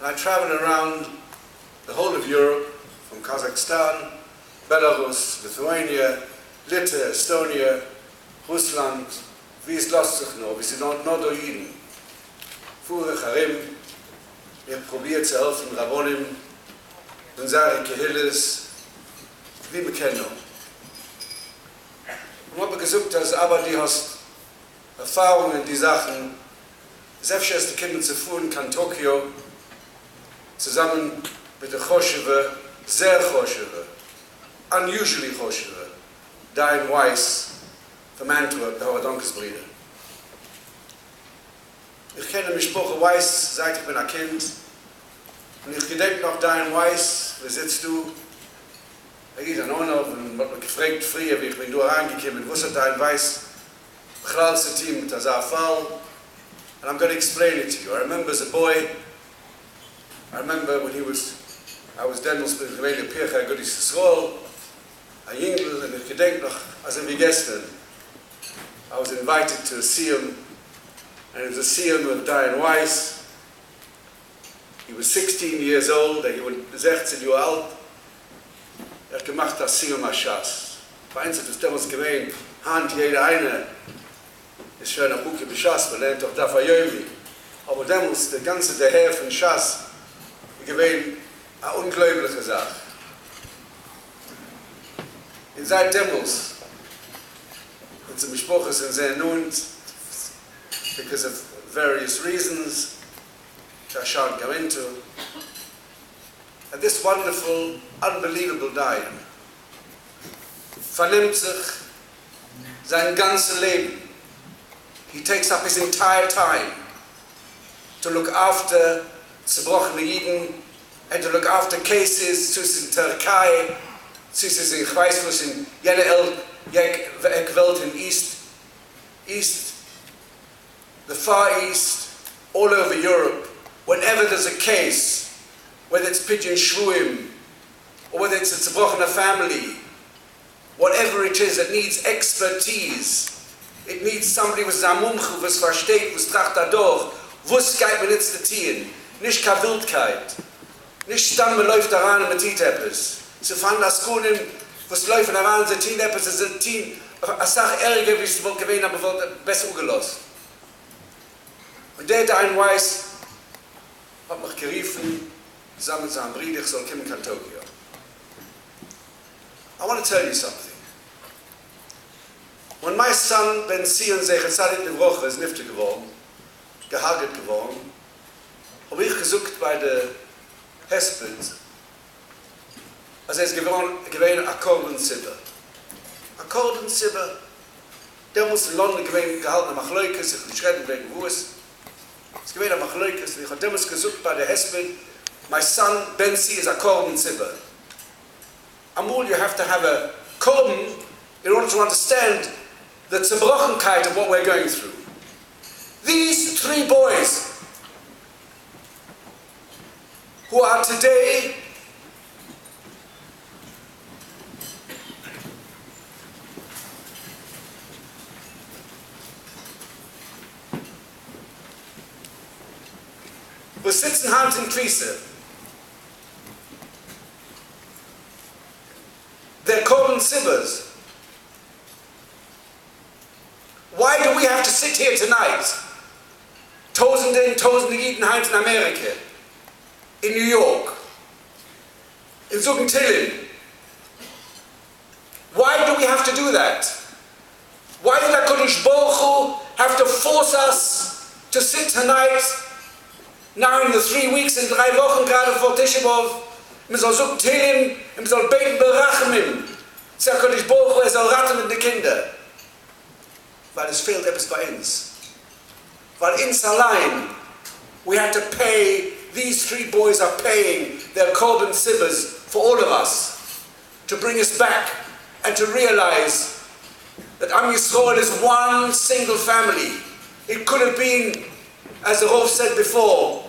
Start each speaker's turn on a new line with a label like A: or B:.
A: And I traveled around the whole of Europe, from Kazakhstan, Belarus, Lithuania, Lithuania, Estonia, Russland, wie es lässt sich noch, wie sie noch da Jiden. Fuhre Chaim, ich probiere zu helfen, Rabbonim, und sage Kehilles, wie wir kennen. Und habe gesagt, dass aber die hast Erfahrungen, die Sachen, selbst erste Kinder zu fuhren kann Tokio, zusammen mit der Chosheve, sehr Chosheve, unusually Chosheve, dayan Weiss, from Antwerp, der Horodenkas Brüder. Ich kenne mich Spoche Weiss, seit ich bin ein Kind. Und ich gedenke noch dayan Weiss, wo sitzt du? Er geht an Honor und hat mich gefragt früher, wie ich bin da reingekommen, wo ist dayan Weiss? Bechlaalste Team mit das Fall. And I'm going to explain it to you. I remember as a boy, I remember when I was then noch in der Pirche, Gottes Yisrael, ein Jüngel, und ich gedenke noch, also wie gestern, I was invited to a Siyum, and it was a Siyum with dayan Weiss. He was 16 years old, he was 16 Jahre alt. Hat gemacht das Siyum Ashas. Vereinzelt ist damals gewesen, Hand jeder eine, ist schon ein Buch über Shas, man lernt doch Daf Yomi. Aber damals, der Herr von Shas, gewesen eine unglaubliche Sache. Und seit damals, unsere Besprochen sind sehr nun, because of various reasons, which I shan't go into. And this wonderful, unbelievable dayan vernimmt sich sein ganzes Leben. He takes up his entire time to look after zerbrochene Jiden and to look after cases, in Türkei, in Weiss, was in jeder Welt in East, the Far East, all over Europe. Whenever there's a case, whether it's Pidyon Shvuim, or whether it's a zerbrochene family, whatever it is that needs expertise, it needs somebody with Zamumchu, was versteht, was tracht dadurch, was geht man jetzt zu tun, nicht keine Wildkeit, nicht dann man läuft daran mit Tieteppes. Sie fahren das Kunden, was läuft daran, sie tun etwas, sie tun, eine Sache ärger, wie es wohl gewesen, aber wohl besser umgelost. Und der dayan Weiss hat mich geriefen, zusammen mit seinem Bruder, ich soll kommen nach Tokio. I want to tell you something. When my son Ben Zion Zechatzadit Livrocha ist nifte geworden, gehagelt geworden, habe ich gesucht bei der Hesped, also es gewesen Akkordenzibber. Akkordenzibber, der muss in London gewesen gehalten am Achleukes, sich nicht schreiben wegen wo es. Es gewesen am Achleukes, und ich habe damals gesucht bei der Hesped, my son Ben Zion is Akkordenzibber. Amul, you have to have a korban in order to understand the zerbrochenkeit of what we're going through. These three boys who are today who sitzen Hand in Kriese. They're korban sibbers. Why do we have to sit here tonight? Tausende Jiden Heinz in Amerika, in New York, in Zugentillen. Why do we have to do that? Why did HaKadosh Baruch Hu have to force us to sit tonight, now in the 3 weeks and 3 Wochen gerade vor Tisha B'Av? Man soll Zugentillen, man soll beten berachmim. Sagt HaKadosh Baruch Hu, soll raten mit den Kindern. Weil es fehlt etwas bei uns. Weil uns allein, we had to pay, these three boys are paying their korban sibbers for all of us, to bring us back and to realize that Am Yisrael is one single family. It could have been, as the Rav said before,